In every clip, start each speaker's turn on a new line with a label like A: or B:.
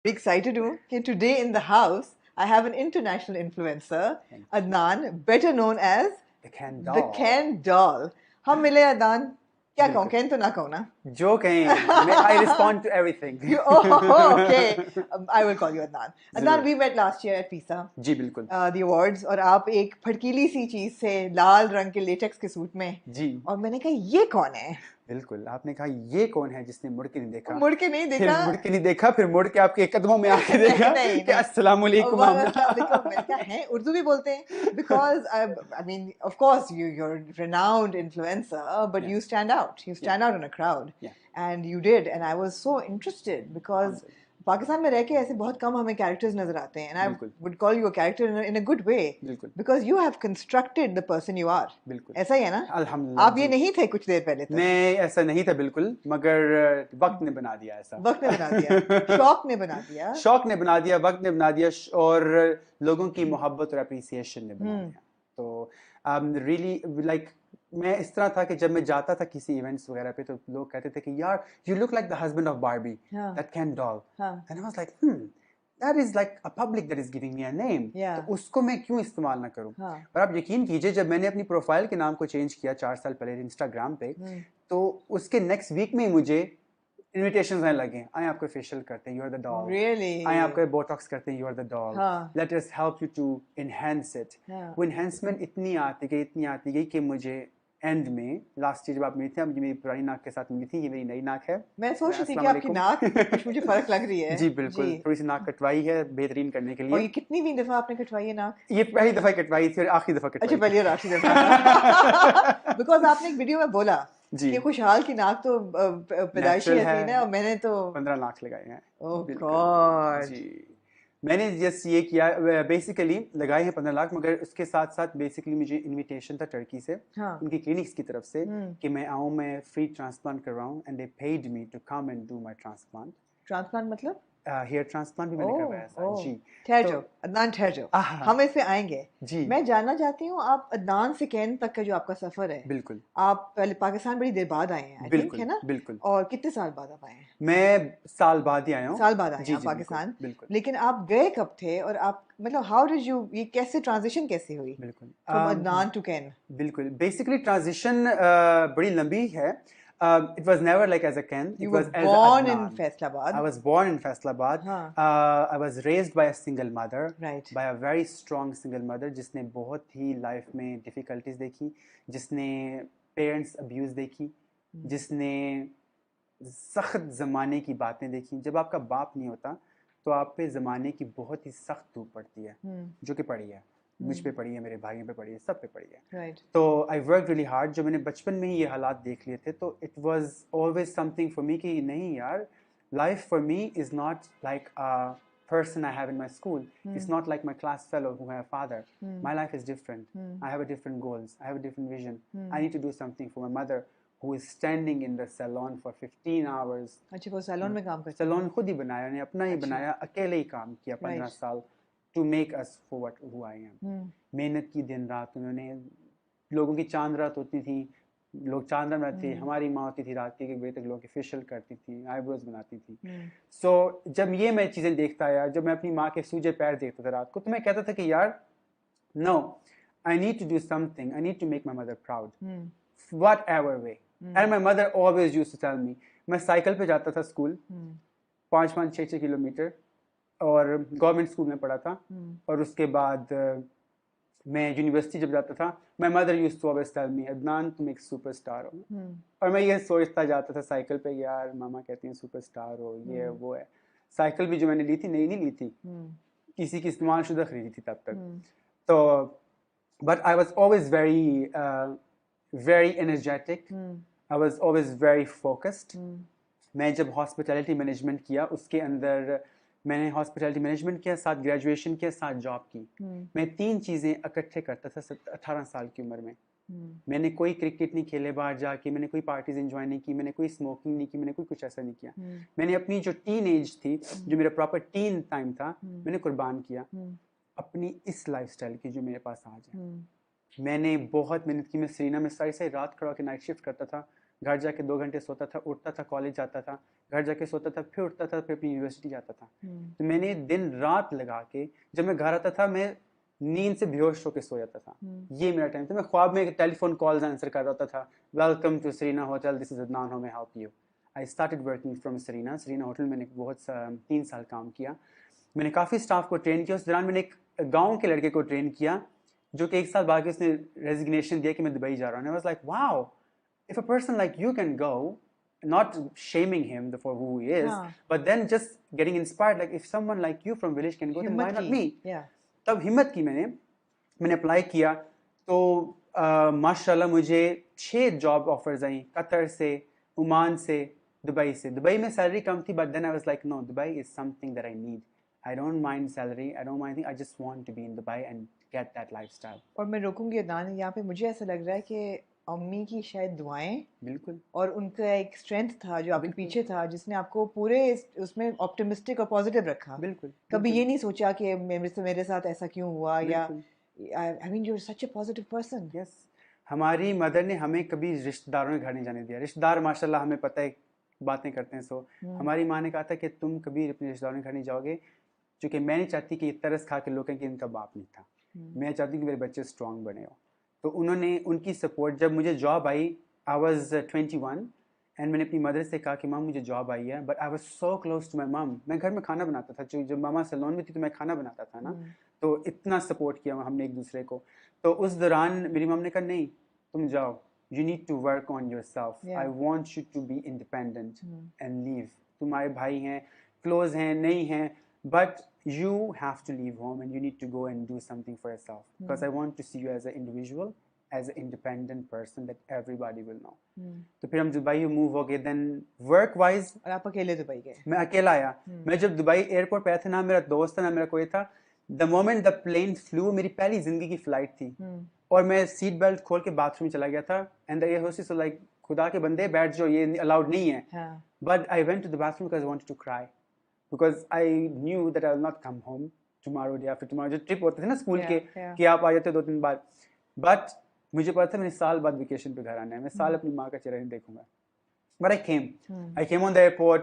A: Excited हूँ कि today in the house I have an international influencer, Adnan, better known as
B: The Ken
A: the
B: doll.
A: Ken doll. हम मिले अदनान, क्या कहूँ, Ken तो ना कहूँ ना.
B: जो कहें, I respond to everything.
A: Okay. I will call you Adnan. Adnan, we met last year at PISA.
B: जी बिल्कुल.
A: The awards और आप एक फटकीली सी चीज से लाल रंग के लेटेक्स के सूट में.
B: जी.
A: और मैंने कहा ये कौन है?
B: बिल्कुल. आपने कहा ये कौन है जिसने मुड़ के नहीं देखा?
A: मुड़ के नहीं देखा.
B: फिर मुड़ के नहीं देखा, फिर मुड़ के आपके कदमों में आके देखा कि अस्सलाम वालेकुम.
A: मैंने कहा है, उर्दू भी बोलते हैं. Because I mean, of course you're a renowned influencer, but you stand out. You stand out in a crowd. And you did, and I was so interested because Pakistan में रह के ऐसे बहुत कम हमें कैरेक्टर्स नजर आते हैं, and I would call you a character in a good way, because you have constructed the person you are.
B: बिल्कुल.
A: ऐसा ही है ना?
B: अल्हम्दुलिल्लाह.
A: आप ये नहीं थे कुछ देर पहले तक.
B: मैं ऐसा नहीं था बिल्कुल, मगर वक्त ने बना दिया ऐसा.
A: वक्त ने बना दिया, शौक ने बना दिया,
B: शौक ने बना दिया, वक्त ने बना दिया, और लोगों की मोहब्बत और अप्रिसिएशन ने बना दिया. तो रियली लाइक मैं इस तरह था कि जब मैं जाता था किसी इवेंट्स वगैरह पे तो लोग कहते थे कि यार you look like the husband of Barbie, that can doll, and I was like that is like a public that is giving me a name, तो उसको मैं क्यों इस्तेमाल ना करूं. और आप यकीन कीजिए, जब मैंने अपनी प्रोफाइल के नाम को चेंज किया 4 साल पहले इंस्टाग्राम पे, तो उसके नेक्स्ट वीक में ही मुझे इनविटेशंस आने लगे. आए आपको फेशियल करते हैं, you are the doll.
A: Really?
B: आए आपको बोटॉक्स करते हैं, you are the doll. Let us help you to enhance it. वो एनहांसमेंट इतनी आती गई कि मुझे एंड में लास्ट ईयर जब आप मिली थी, अब मेरी पुरानी नाक के साथ मिली थी, ये मेरी नई नाक है.
A: मैं सोच रही थी कि आपकी नाक कुछ मुझे फर्क लग रही है.
B: जी बिल्कुल. थोड़ी सी नाक कटवाई है बेहतरीन करने के लिए.
A: और ये कितनी दफा आपने कटवाई है नाक?
B: ये पहली दफा कटवाई थी और आखिरी दफा कटवाई.
A: अच्छा, पहली और आखिरी दफा. बिकॉज आपने एक वीडियो में बोला कि खुशहाल की नाक तो पैदाइशी हसीन है और मैंने तो
B: 15 लाख लगाए हैं.
A: ओह गॉड.
B: जी, मैंने जस्ट ये किया, बेसिकली लगाए हैं 15 लाख, मगर उसके साथ साथ बेसिकली मुझे इनविटेशन था टर्की से, उनकी क्लिनिक्स की तरफ से, कि मैं आऊँ, मैं फ्री ट्रांसप्लांट करवाऊँ, and they paid me to come and do my transplant.
A: Transplant मतलब
B: हेयर ट्रांसप्लांट भी मैंने करवाया था. जी
A: ठहर जाओ अदनान, ठहर जाओ, हम इस पे आएंगे. जी मैं जानना चाहती हूँ, आप अदनान से कैन तक का जो आपका सफर है. बिल्कुल. आप पहले पाकिस्तान बड़ी देर बाद आए हैं, बिल्कुल है ना? बिल्कुल. और कितने साल बाद आप आए हैं?
B: मैं साल बाद ही आया हूँ.
A: साल बाद आए हैं पाकिस्तान. बिल्कुल. लेकिन आप गए कब थे, और आप मतलब हाउ डिड यू, ये कैसे ट्रांजिशन कैसे हुई? बिल्कुल. फ्रॉम अदनान टू कैन.
B: बिल्कुल. बेसिकली ट्रांजिशन बड़ी लंबी है. It was never like as a Ken.
A: You were born in Faisalabad.
B: I was born in Faisalabad. I was raised by a single mother. Right. By a very strong single mother, जिसने बहुत ही life में difficulties देखी, जिसने parents abuse देखी, जिसने सख्त ज़माने की बातें देखी. जब आपका बाप नहीं होता तो आप पे ज़माने की बहुत ही सख्त धूप पड़ती है, जो कि पड़ी है, मुझ पे पड़ी है, मेरे भाइयों पे पड़ी है, सब पे पड़ी है. Right. तो आई वर्क रियली हार्ड. जो मैंने बचपन में ही ये हालात देख लिए थे, तो it was always something for me कि नहीं यार, life for me is not like a person I have in my school. It's not like my class fellow who have a father. My life is different. I have a different goals. I have a different vision. I need to do something for my mother who is standing in the salon for 15 hours.
A: अच्छा, वो salon में काम करते हैं?
B: Salon खुद ही बनाया, उन्हें अपना ही बनाया, अकेले ही काम किया 15 साल. To make us for what who I am. मेहनत की दिन रात उन्होंने. लोगों की चांद रात होती थी, लोग चांद रात बनाते थे. हमारी माँ होती थी रात के 1 बजे तक लोगों की फेशियल करती थी, आईब्रोज बनाती थी. सो जब ये मैं चीज़ें देखता आया, जब मैं अपनी माँ के सूजे पैर देखता था रात को, तो मैं कहता था कि यार no, I need to do something, I need to make my mother proud, whatever way. And my mother always used to tell me. मैं साइकिल पे जाता था स्कूल, 5-5, 6-6 किलोमीटर, और गवर्नमेंट स्कूल में पढ़ा था. और उसके बाद मैं यूनिवर्सिटी जब जाता था, my mother used to always tell me, Adnan तुम एक सुपरस्टार हो. और मैं ये सोचता जाता था साइकिल पे, यार मामा कहती हैं सुपरस्टार हो, ये वो है. साइकिल भी जो मैंने ली थी, नई नहीं ली थी, किसी की इस्तेमाल शुदा खरीदी थी तब तक. तो but I was always very energetic, I was always very focused. मैं जब हॉस्पिटैलिटी मैनेजमेंट किया, उसके अंदर मैंने हॉस्पिटैलिटी मैनेजमेंट किया, साथ ग्रेजुएशन किया, साथ जॉब की. मैं 3 चीज़ें इकट्ठे करता था 18 साल की उम्र में. मैंने कोई क्रिकेट नहीं खेले बाहर जाके, मैंने कोई पार्टीज एंजॉय नहीं की, मैंने कोई स्मोकिंग नहीं की, मैंने कोई कुछ ऐसा नहीं किया. मैंने अपनी जो टीन एज थी, जो मेरा प्रॉपर टीन टाइम था, मैंने कुर्बान किया अपनी इस लाइफस्टाइल की जो मेरे पास आज है. मैंने बहुत मेहनत की. मैं सीना में सारी सारी रात खड़ा होकर नाइट शिफ्ट करता था. घर जाके 2 घंटे सोता था, उठता था, कॉलेज जाता था, घर जाके सोता था, फिर उठता था, फिर अपनी यूनिवर्सिटी जाता था। तो मैंने दिन रात लगा के, जब मैं घर आता था मैं नींद से बेहोश होकर सो जाता था। ये मेरा टाइम था। मैं ख्वाब में टेलीफोन कॉल्स आंसर कर रहा था, welcome to Sarina hotel, this is Adnan, how may I help you. I started working from Sarina hotel. मैंने बहुत 3 साल काम किया। मैंने काफ़ी स्टाफ को ट्रेन किया। उस दौरान मैंने एक गांव के लड़के को ट्रेन किया जो कि 1 साल बाद उसने रेजिग्नेशन दिया कि मैं दुबई जा रहा हूँ। आई was like wow, if a person like you can go, not shaming him for who he is, but then just getting inspired, like if someone like you from village can go, then why not me? तब हिम्मत की मैंने apply किया। तो माशाल्लाह मुझे 6 job offers आई, Qatar से, ओमान से, दुबई से। दुबई में सैलरी कम थी, but then I was like no, Dubai is something that I need. I don't mind salary, I don't mind, I just want to be in Dubai and get that lifestyle.
A: और मैं रोकूंगी अदनान, यहाँ पे मुझे ऐसा लग रहा है कि अम्मी की शायद दुआएं,
B: बिल्कुल,
A: और उनका एक स्ट्रेंथ था जो आपके पीछे था, जिसने आपको पूरे उसमें ऑप्टिमिस्टिक और पॉजिटिव रखा।
B: बिल्कुल,
A: कभी ये नहीं सोचा कि मेरे साथ ऐसा क्यों हुआ, या I mean you are such a positive person.
B: Yes, हमारी मदर ने हमें कभी रिश्तेदारों के घर नहीं जाने दिया। रिश्तेदार माशाल्लाह हमें पता है बातें करते हैं। सो हमारी माँ ने कहा था कि तुम कभी अपने रिश्तेदारों के घर नहीं जाओगे, क्योंकि मैं नहीं चाहती कि तरस खा के लोग कहें कि इनका बाप नहीं था। मैं चाहती हूँ कि मेरे बच्चे स्ट्रांग बने हो। तो उन्होंने, उनकी सपोर्ट, जब मुझे job I, I was 21 and मैंने अपनी मदर से कहा कि माम मुझे जॉब आई है, but I was so close to my mum. मैं घर में खाना बनाता था, जब मामा सैलून में थी तो मैं खाना बनाता था ना। तो इतना सपोर्ट किया हमने एक दूसरे को। तो उस दौरान मेरी मम ने कहा नहीं तुम जाओ, you need to work on your self, I want you to be independent and leave. तुम्हारे भाई हैं, क्लोज हैं, नहीं हैं, but you have to leave home and you need to go and do something for yourself, because I want to see you as an individual, as an independent person that everybody will know. तो फिर हम Dubai move हो गए। Then work wise,
A: और आप अकेले Dubai गए?
B: मैं अकेला आया। मैं जब दुबई एयरपोर्ट पे आया था, ना मेरा दोस्त था ना मेरा कोई था। The moment the plane flew, मेरी पहली जिंदगी की फ्लाइट थी, और मैं सीट बेल्ट खोल के बाथरूम चला गया था। And the air hostess was like खुदा के बंदे बैठ जाओ, ये अलाउड नहीं है। But I went to the bathroom because I wanted to cry, because I knew that I will not come home tomorrow, day after tomorrow। जो trip होते थे ना स्कूल के कि आप आ जाते 2-3 बार, बट मुझे पता था मैंने साल बाद वेकेशन पे घर आना है, मैं साल अपनी माँ का चेहरा नहीं देखूंगा। But I came on the airport,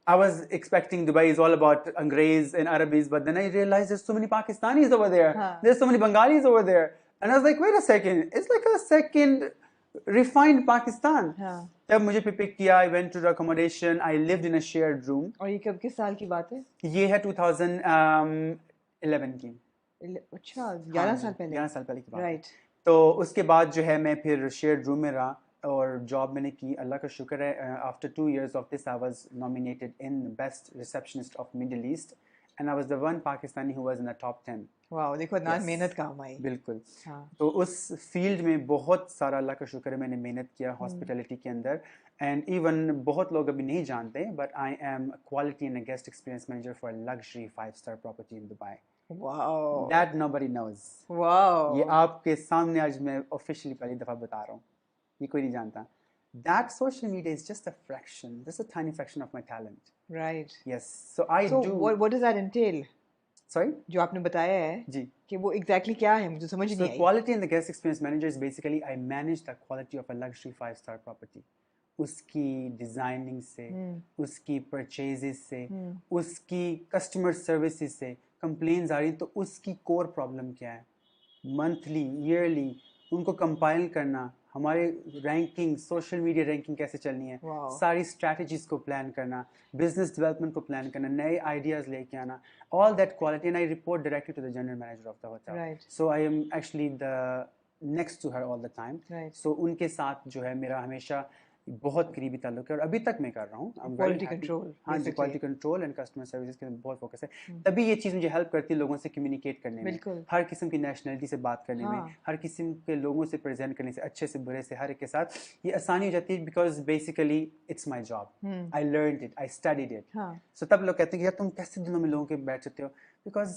B: I was expecting Dubai is all about Angrez and Arabis, but then I realized there's so many Pakistanis over there, there's so many Bengalis over there, and I was like, wait a second, it's like a second refined Pakistan। तब मुझे pick किया, I went to the accommodation, I lived in a shared room।
A: और ये कब किस साल की बात है?
B: ये है 2011 की।
A: अच्छा, 11 साल पहले?
B: 11 साल पहले की बात।
A: राइट।
B: तो उसके बाद जो है मैं फिर शेयर्ड रूम में रहा और जॉब मैंने की, अल्लाह का शुक्र है। After 2 years of this I was nominated in best receptionist of middle east and I was the one Pakistani who was in the top 10।
A: Wow, देखो ना, मेहनत काम आई।
B: बिल्कुल। तो उस फील्ड में बहुत सारा अल्लाह का शुक्र है मैंने मेहनत किया हॉस्पिटैलिटी के अंदर। एंड इवन बहुत लोग अभी नहीं जानते, but I am quality and guest experience manager for luxury 5-star property in Dubai.
A: Wow.
B: That nobody knows.
A: Wow.
B: ये आपके सामने आज मैं ऑफिशियली पहली दफा बता रहा हूँ, ये कोई नहीं जानता। That social media is just a fraction, just a tiny fraction of my talent.
A: Right.
B: Yes. So I do.
A: What does that entail?
B: Sorry?
A: जो आपने बताया है
B: जी,
A: कि वो exactly क्या है, मुझे समझ नहीं आई।
B: So quality and the guest experience manager is basically I manage the quality of a luxury 5-star property. उसकी डिजाइनिंग से, उसकी परचेजेस से, उसकी कस्टमर सर्विसेज से कंप्लेंट्स आ रही हैं, तो उसकी कोर प्रॉब्लम क्या है, मंथली, ईयरली उनको कंपाइल करना, हमारे रैंकिंग, सोशल मीडिया रैंकिंग कैसे चलनी है, सारी स्ट्रैटेजीज को प्लान करना, बिजनेस डेवलपमेंट को प्लान करना, नए आइडियाज लेके आना, all that quality. And I report directly to the general manager of the hotel, so I am actually the next to her all the time. सो उनके साथ जो है मेरा हमेशा बहुत करीबी ताल्लुक है और अभी तक मैं कर रहा हूँ।
A: क्वालिटी कंट्रोल,
B: हाँ जी, quality control and customer service के बहुत फोकस है। तभी ये चीज़ मुझे हेल्प करती है लोगों से कम्युनिकेट करने में, हर किस्म की नेशनलिटी से बात करने में, हर किस्म के लोगों से प्रेजेंट करने से, अच्छे से बुरे से, हर एक के साथ ये आसानी हो जाती है। Because basically it's my job, I learned it, I studied it. So तब लोग कहते हैं कि यार तुम कैसे दिनों में लोगों के बैठ सकते हो, because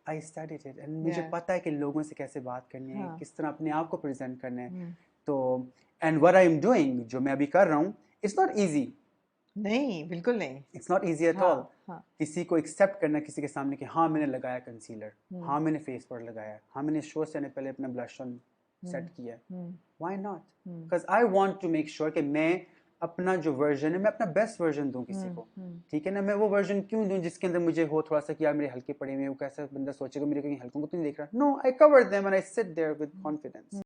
B: I studied it and मुझे पता है कि लोगों से कैसे बात करनी है, किस तरह अपने आप को प्रेजेंट करना है। तो and what I am doing, जो मैं अभी कर रहा हूँ, इट्स नॉट ईजी।
A: नहीं, बिल्कुल नहीं,
B: it's not easy at all. किसी को एक्सेप्ट करना किसी के सामने कि हाँ मैंने लगाया कंसीलर, हाँ मैंने फेस पर लगाया, हाँ मैंने शो से आने पहले अपना ब्लश ऑन सेट किया है, why not? Because I want to make sure कि मैं अपना जो वर्जन है मैं अपना बेस्ट वर्जन दूं किसी को, ठीक है ना? मैं वो वर्जन क्यों दूं जिसके अंदर मुझे हो थोड़ा सा कि यार मेरे हल्के पड़े हुए, वो कैसा बंदा सोचेगा मेरे कहीं हल्कों को तो नहीं देख रहा। No, I cover them and I sit there with confidence.